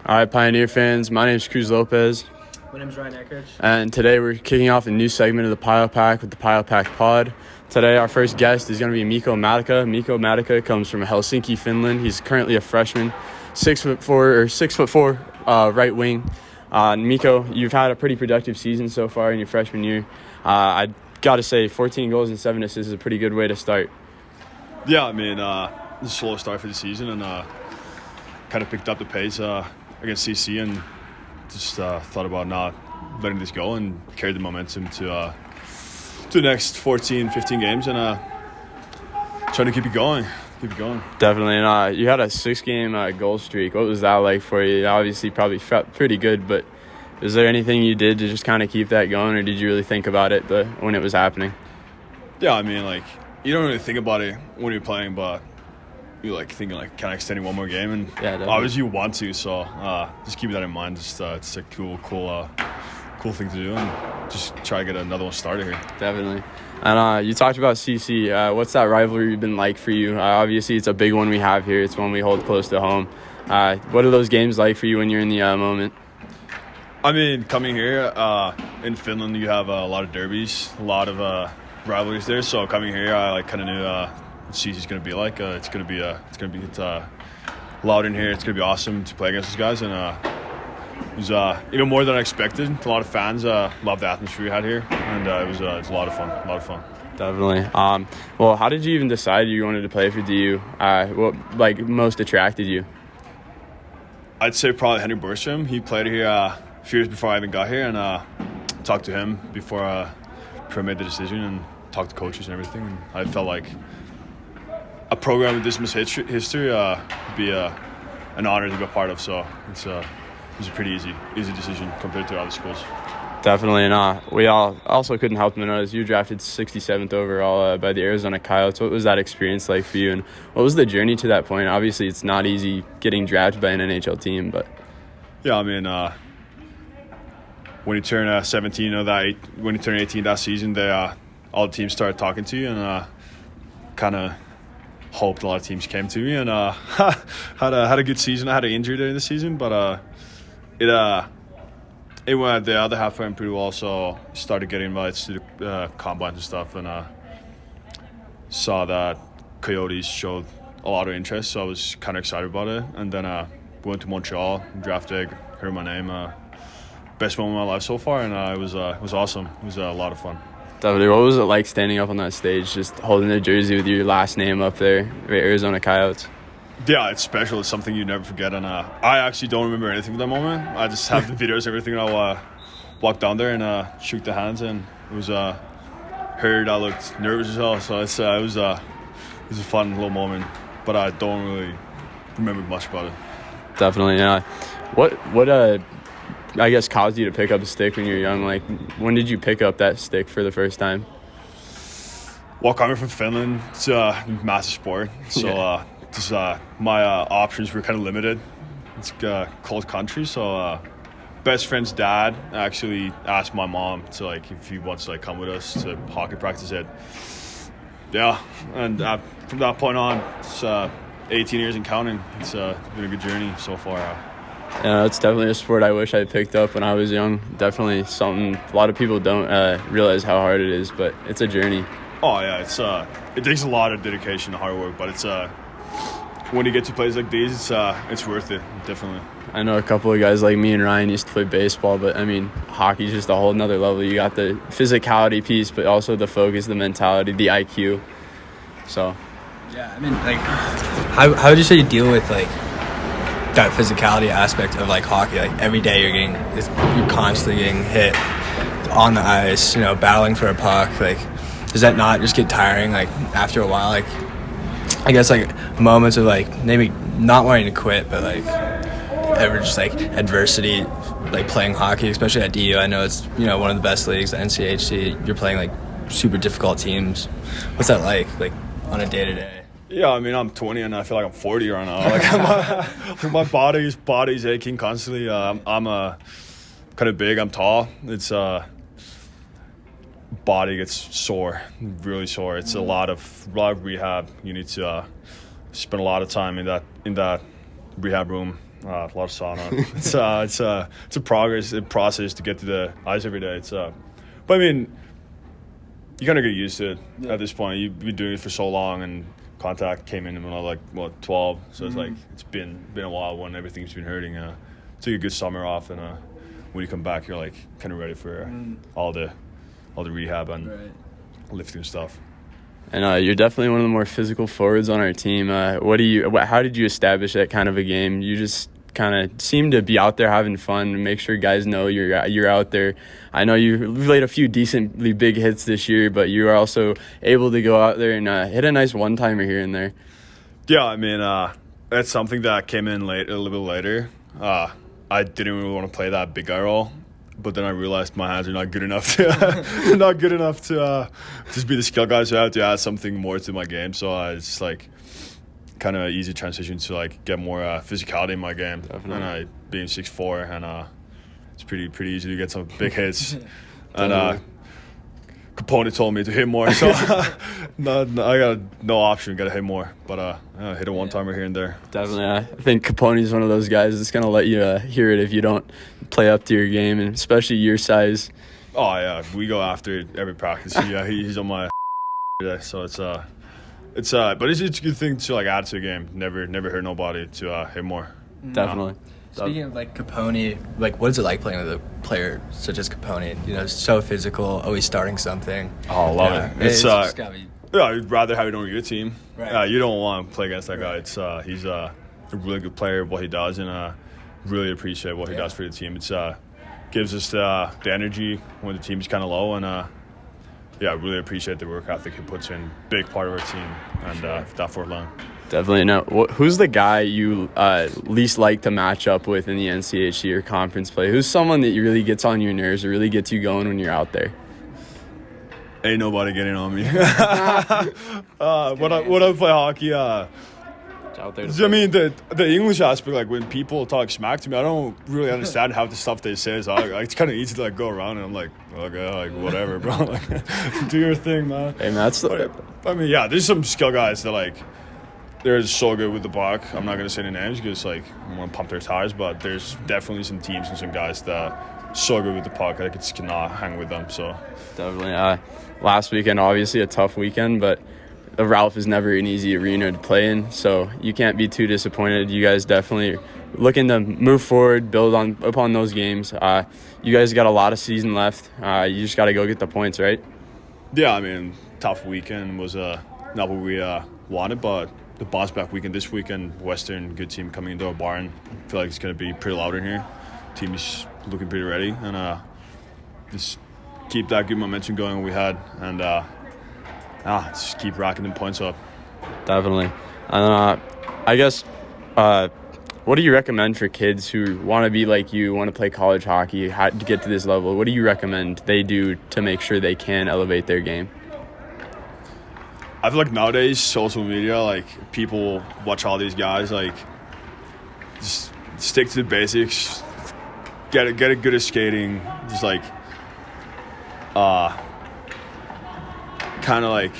All right, Pioneer fans, my name is Cruz Lopez, My name is Ryan Eckrich. and today we're kicking off a new segment of the Pile Pack with the Pile Pack Pod. Today, our first guest is going to be Miko Matikka. Miko Matikka comes from Helsinki, Finland. He's currently a freshman, 6'4", right wing. Miko, you've had a pretty productive season so far in your freshman year. I got to say, 14 goals and 7 assists is a pretty good way to start. Yeah, I mean, it's a slow start for the season, and kind of picked up the pace against CC, and just thought about not letting this go and carried the momentum to the next 14, 15 games, and trying to keep it going. Definitely. And you had a 6-game goal streak. What was that like for you? Obviously, probably felt pretty good, but is there anything you did to just kind of keep that going, or did you really think about it when it was happening? Yeah, I mean, like, you don't really think about it when you're playing, but you're like thinking, like, can I extend it one more game? And yeah, obviously you want to, so just keep that in mind. Just it's a cool thing to do, and just try to get another one started here. Definitely. And you talked about CC. What's that rivalry been like for you? Obviously, it's a big one we have here. It's one we hold close to home. What are those games like for you when you're in the moment? I mean, coming here in Finland, you have a lot of derbies, a lot of rivalries there. So coming here, I kind of knew what CC's going to be like. It's going to be loud in here. It's going to be awesome to play against these guys, and it was even more than I expected. A lot of fans loved the atmosphere we had here, and it was a lot of fun. Definitely. Well, how did you even decide you wanted to play for DU? What most attracted you? I'd say probably Henry Bergström. He played here a few years before I even got here, and talked to him before I made the decision, and talked to coaches and everything. And I felt like a program with this much history would be an honor to be a part of. So it was a pretty easy decision compared to other schools. Definitely, and we all also couldn't help but notice you drafted 67th overall by the Arizona Coyotes. What was that experience like for you, and what was the journey to that point? Obviously, it's not easy getting drafted by an NHL team, but yeah, I mean, when you turn 17, when you turn 18 that season, all the teams started talking to you, and kind of hoped a lot of teams came to me, and had a good season. I had an injury during the season, but it went, the other half went pretty well, so started getting invited to the combines and stuff, and saw that Coyotes showed a lot of interest, so I was kind of excited about it. And then went to Montreal, drafted, heard my name, best moment of my life so far, and it was awesome. It was a lot of fun. Definitely. What was it like standing up on that stage, just holding the jersey with your last name up there, Arizona Coyotes? Yeah, it's special. It's something you never forget, and I actually don't remember anything from that moment. I just have the videos, everything. I walked down there and shook the hands, and it was heard I looked nervous as hell. So it was a fun little moment, but I don't really remember much about it. Definitely, yeah. What I guess caused you to pick up a stick when you were young? Like, when did you pick up that stick for the first time? Well, coming from Finland, it's a massive sport, so yeah. My options were kind of limited. It's a cold country, so best friend's dad actually asked my mom to if he wants to come with us to hockey practice. Yeah, and from that point on, it's 18 years and counting. It's been a good journey so far. Yeah, it's definitely a sport I wish I picked up when I was young. Definitely something a lot of people don't realize how hard it is, but it's a journey. Oh yeah, it takes a lot of dedication and hard work, but it's when you get to places like these, it's worth it, definitely. I know a couple of guys like me and Ryan used to play baseball, but I mean, hockey's just a whole nother level. You got the physicality piece, but also the focus, the mentality, the IQ. So yeah, I mean, how would you say you deal with that physicality aspect of hockey? Every day you're constantly getting hit on the ice, battling for a puck. Does that not just get tiring after a while? I guess moments of maybe not wanting to quit, but ever just adversity, playing hockey, especially at DU. I know it's one of the best leagues, the NCHC. You're playing super difficult teams. What's that like on a day to day? Yeah, I mean, I'm 20 and I feel like I'm 40 right now. My body's aching constantly. I'm kind of big. I'm tall. It's body gets sore, really sore. It's a lot of rehab. You need to spend a lot of time in that rehab room A lot of sauna. It's a process to get to the ice every day. But I mean, you kind of get used to it at this point. You've been doing it for so long, and contact came in when I was like 12. So it's like it's been a while when everything's been hurting. Took a good summer off, and when you come back, you're like kind of ready for all the rehab and lifting stuff. And you're definitely one of the more physical forwards on our team. How did you establish that kind of a game? You just kind of seem to be out there having fun and make sure guys know you're out there. I know you've laid a few decently big hits this year, but you are also able to go out there and hit a nice one-timer here and there. Yeah, I mean, that's something that came in a little bit later. I didn't really want to play that big guy role. But then I realized my hands are not good enough to just be the skill guy. So I have to add something more to my game. So it's just like kind of easy transition to like get more physicality in my game. Definitely. And being 6'4", and it's pretty easy to get some big hits. And Capone told me to hit more, so I got no option. Got to hit more, but hit a one-timer here and there. Definitely, I think Capone is one of those guys that's gonna let you hear it if you don't play up to your game, and especially your size. Oh yeah, we go after it every practice. He's on my today, so but it's a good thing to like add to the game. Never hurt nobody to hit more. Definitely. Speaking of like Capone, like what is it like playing with a player such as Capone? You know, so physical, always starting something. Oh, I love it. It's just gotta be. Yeah, I'd rather have it on your team. Right. You don't want to play against that guy. He's a really good player of what he does, and really appreciate what he does for the team. It's gives us the energy when the team's kind of low, and I really appreciate the work ethic he puts in. Big part of our team, and that fourth line. Definitely. Now, who's the guy you least like to match up with in the NCHC or conference play? Who's someone that really gets on your nerves or really gets you going when you're out there? Ain't nobody getting on me. When I play hockey, Out there I mean, the English aspect, like when people talk smack to me, I don't really understand half the stuff they say. So it's kind of easy to like go around and I'm like, okay, like whatever, bro. Like, do your thing, man. Hey, man, that's I mean, yeah, there's some skill guys that like they're so good with the puck. I'm not gonna say any names because like I want to pump their tires, but there's definitely some teams and some guys that are so good with the puck I just cannot hang with them. So definitely. Last weekend, obviously a tough weekend, but the Ralph is never an easy arena to play in, so you can't be too disappointed. You guys definitely looking to move forward, build upon those games. You guys got a lot of season left. You just got to go get the points, right? Yeah, I mean, tough weekend was not what we wanted, but the bounce back weekend this weekend, Western, good team coming into our barn. I feel like it's going to be pretty loud in here. Team is looking pretty ready, and just keep that good momentum going we had, and just keep racking them points up. Definitely. And I guess, what do you recommend for kids who want to be like you, want to play college hockey, how to get to this level? What do you recommend they do to make sure they can elevate their game? I feel like nowadays, social media, like people watch all these guys, like just stick to the basics, get it good at skating, just like kind of like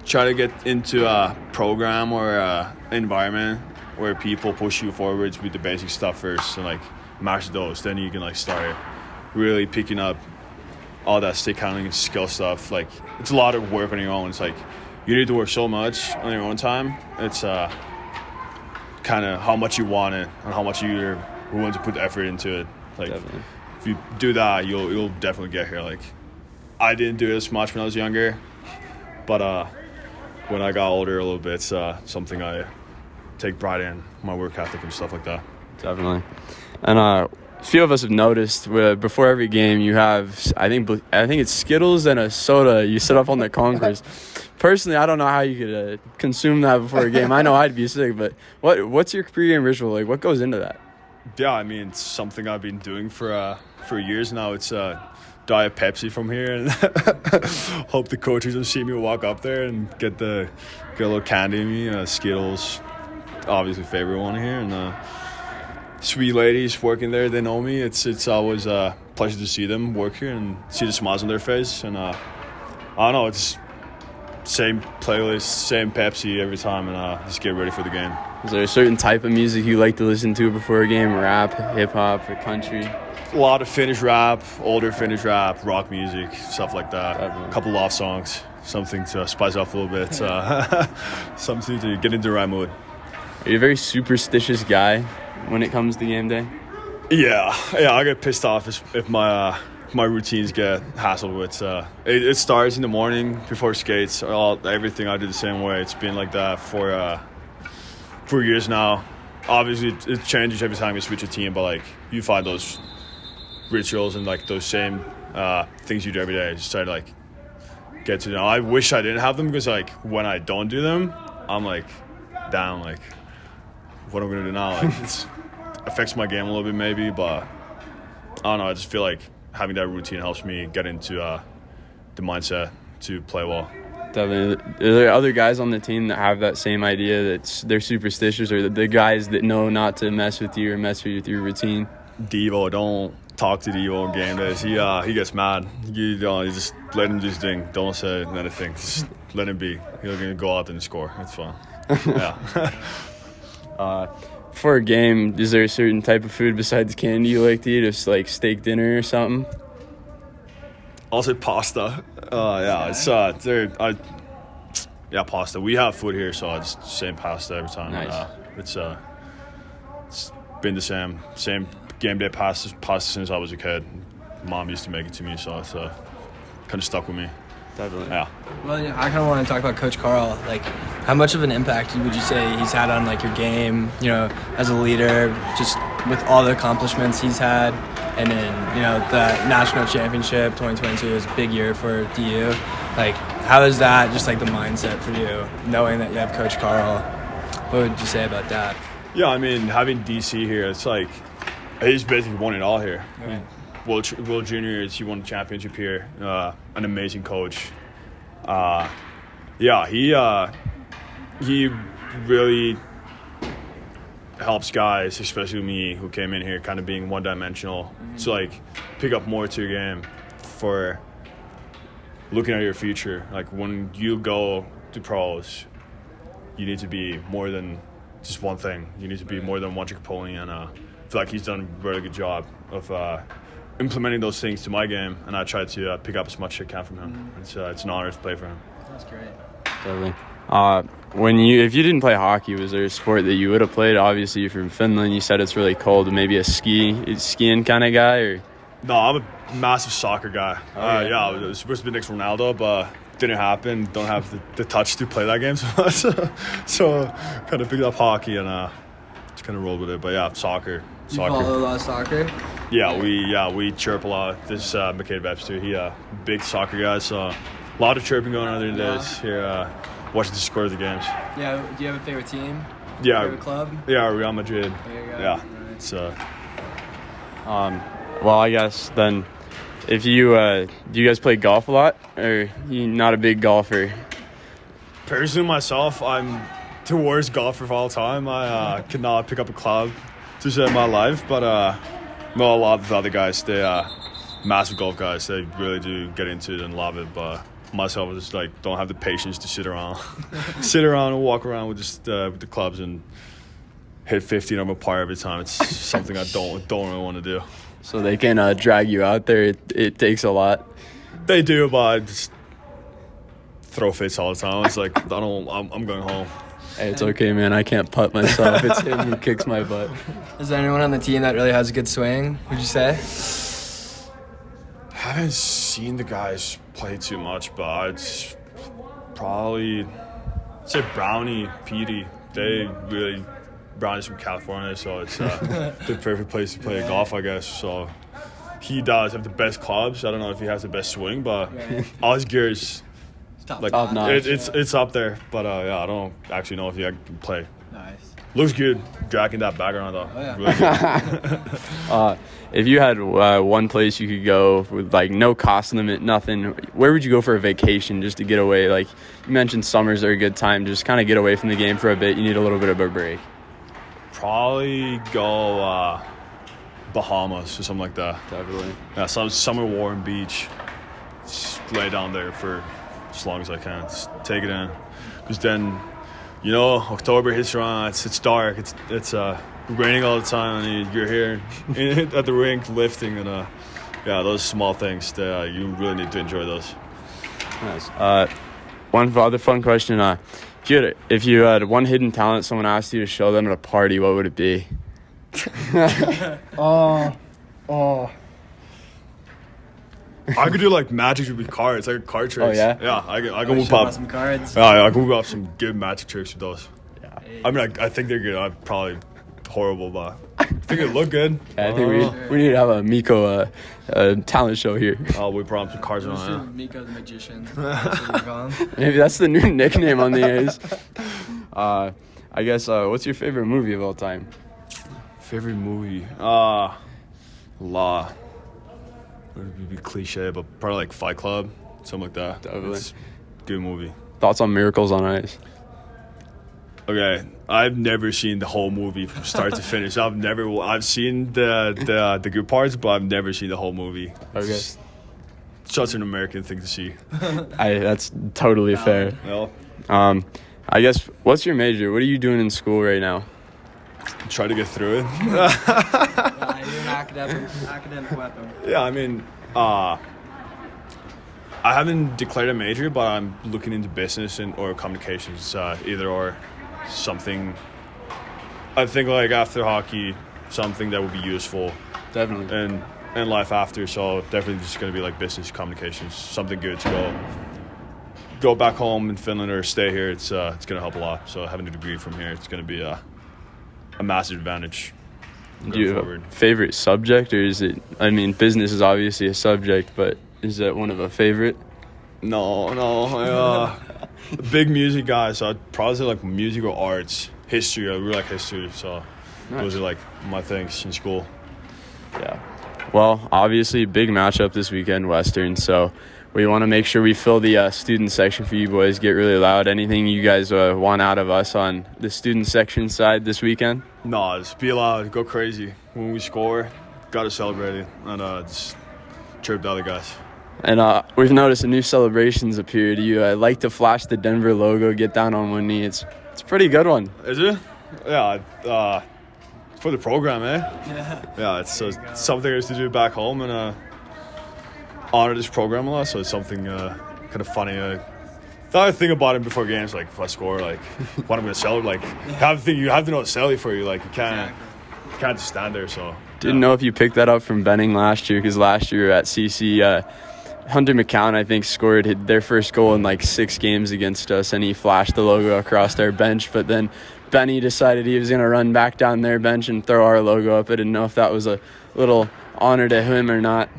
try to get into a program or a environment where people push you forwards with the basic stuff first and like master those. Then you can like start really picking up all that stick handling and skill stuff. Like it's a lot of work on your own. It's like you need to work so much on your own time. It's kind of how much you want it and how much you're willing to put effort into it. Like definitely. If you do that, you'll definitely get here. Like I didn't do it as much when I was younger, but when I got older a little bit, it's something I take pride in, my work ethic and stuff like that. Definitely. And a few of us have noticed before every game you have, I think it's Skittles and a soda. You sit up on the concourse. Personally, I don't know how you could consume that before a game. I know I'd be sick, but what's your pregame ritual like? What goes into that? Yeah, I mean, it's something I've been doing for years now. It's Diet Pepsi from here, and hope the coaches will see me walk up there and get a little candy in me. Skittles, obviously favorite one here, and sweet ladies working there, they know me. It's always a pleasure to see them work here and see the smiles on their face. And I don't know, it's same playlist, same Pepsi every time, and just get ready for the game. Is there a certain type of music you like to listen to before a game? Rap, hip hop, or country? A lot of Finnish rap, older Finnish rap, rock music, stuff like that. Definitely. A couple love songs, something to spice up a little bit, something to get into the right mood. Are you a very superstitious guy when it comes to game day? Yeah, I get pissed off if my routines get hassled with. It starts in the morning before skates. Everything I do the same way. It's been like that for years now. Obviously, it changes every time you switch a team, but like you find those rituals and like those same things you do every day. Just try to like get to them. I wish I didn't have them because like when I don't do them, I'm like, damn, like what am I gonna do now? Like it affects my game a little bit maybe, but I don't know. I just feel like having that routine helps me get into the mindset to play well. Definitely. Are there other guys on the team that have that same idea that they're superstitious, or the guys that know not to mess with you or mess with your routine? Devo, don't talk to Devo on game days. He gets mad. You just let him do his thing. Don't say anything. Just let him be. He'll gonna go out and score. It's fun. Yeah. For a game, is there a certain type of food besides candy you like to eat? Just like steak dinner or something? I'll say pasta. Yeah, it's pasta. We have food here, so it's the same pasta every time. Nice. It's been the same game day pasta since I was a kid. Mom used to make it to me, so it's kind of stuck with me. Definitely. Yeah. Well, yeah, I kind of want to talk about Coach Carl. Like, how much of an impact would you say he's had on like your game? You know, as a leader, just with all the accomplishments he's had, and then the national championship 2022 is a big year for DU. Like, how is that just like the mindset for you, knowing that you have Coach Carl? What would you say about that? Yeah, I mean, having DC here, it's like he's basically won it all here. Right. World Juniors, he won the championship here. An amazing coach. He really helps guys, especially me, who came in here kind of being one-dimensional, to like pick up more to your game for looking at your future. Like when you go to pros, you need to be more than just one thing. You need to be more than one trick pony, and I feel like he's done a really good job of implementing those things to my game, and I try to pick up as much as I can from him. It's an honor to play for him. That's great. Totally. If you didn't play hockey, was there a sport that you would have played? Obviously, you're from Finland. You said it's really cold. Maybe a skiing kind of guy, or? No, I'm a massive soccer guy. I was supposed to be next Ronaldo, but didn't happen. Don't have the touch to play that game so much. So kind of picked up hockey and just kind of rolled with it. But yeah, soccer. You follow a lot of soccer? Yeah, we chirp a lot. This is McCabe Webster. He a big soccer guy, so a lot of chirping going on during the days here, watching the score of the games. Yeah, do you have a favorite team? Yeah. Favorite club? Yeah, Real Madrid. There you go. Yeah. Nice. It's Well, I guess then, if you do you guys play golf a lot, or you not a big golfer? personally myself, I'm the worst golfer of all time. I could not pick up a club to save my life, but a lot of the other guys, they massive golf guys. They really do get into it and love it, but myself, I just like don't have the patience to sit around and walk around with just with the clubs and hit 15 on a par every time. It's something I don't really want to do. So they can drag you out there. It takes a lot. They do, but I just throw fits all the time. It's like I'm going home. Hey, it's okay, man. I can't putt myself. It's him who kicks my butt. Is there anyone on the team that really has a good swing, would you say? I haven't seen the guys play too much, but I'd probably say Brownie, Petey. Brownie's from California, so it's the perfect place to play golf, I guess. So he does have the best clubs. I don't know if he has the best swing, but all his gear is Top notch. It's up there. But I don't actually know if he can play. Nice. Looks good, dragging that background though. Oh, yeah. Really good. If you had one place you could go with like no cost limit, nothing, where would you go for a vacation just to get away? Like you mentioned, summers are a good time. Just kind of get away from the game for a bit. You need a little bit of a break. Probably go Bahamas or something like that. Definitely. Yeah, some summer warm beach. Just lay down there for as long as I can. Just take it in. Because then, October hits around. It's dark. It's raining all the time, and you're here at the rink lifting, and those small things that you really need to enjoy those. Nice. One other fun question. If you had one hidden talent someone asked you to show them at a party, what would it be? I could do like magic with cards, like card tricks. Oh yeah? Yeah, I can whip up some cards. Yeah, I can whip up some good magic tricks with those. Yeah. I mean, I think they're good. I'm probably horrible, but I think it look good. I think we need to have a Miko talent show here. Oh, we brought up some cards on it. Miko the magician. Maybe that's the new nickname on the A's. I guess. What's your favorite movie of all time? Favorite movie? Law. Would be cliche, but probably like Fight Club, something like that. Definitely. It's a good movie. Thoughts on Miracles on Ice? Okay, I've never seen the whole movie from start to finish. I've seen the good parts, but I've never seen the whole movie. Okay. It's such an American thing to see. That's totally fair. Well, I guess, what's your major? What are you doing in school right now? try to get through it. You're an academic weapon. Yeah, I mean, I haven't declared a major, but I'm looking into business or communications, either or something. I think like after hockey, something that would be useful. Definitely. And life after, so definitely just going to be like business communications, something good to go back home in Finland or stay here. It's going to help a lot. So having a degree from here, it's going to be a massive advantage. Do you have a favorite subject, or is it, I mean, business is obviously a subject, but is that one of a favorite? No. A big music guy, so I'd probably say like music or arts. History, I really like history, so those are like my things in school. Yeah. Well, obviously, big matchup this weekend, Western, so we want to make sure we fill the student section for you boys, get really loud. Anything you guys want out of us on the student section side this weekend? No, just be loud, go crazy. When we score, got to celebrate it, and just chirp the other guys. And we've noticed a new celebrations appeared. You like to flash the Denver logo, get down on one knee. It's a pretty good one. Is it? Yeah, for the program, Yeah, it's something I used to do back home, and honor this program a lot, so it's something kind of funny. Thought I'd think about it before games, like if I score, like what I'm going to celebrate. Like you have to know what to celebrate for you. Like you can't just stand there. So didn't know if you picked that up from Benning last year, because last year at CC, Hunter McCown, I think, scored their first goal in like 6 games against us, and he flashed the logo across our bench. But then Benny decided he was going to run back down their bench and throw our logo up. I didn't know if that was a little honor to him or not.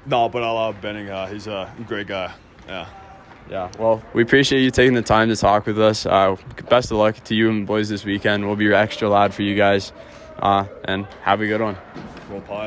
No, but I love Benning. He's a great guy. Yeah, well, we appreciate you taking the time to talk with us. Best of luck to you and boys this weekend. We'll be extra loud for you guys, and have a good one. Roll Pile.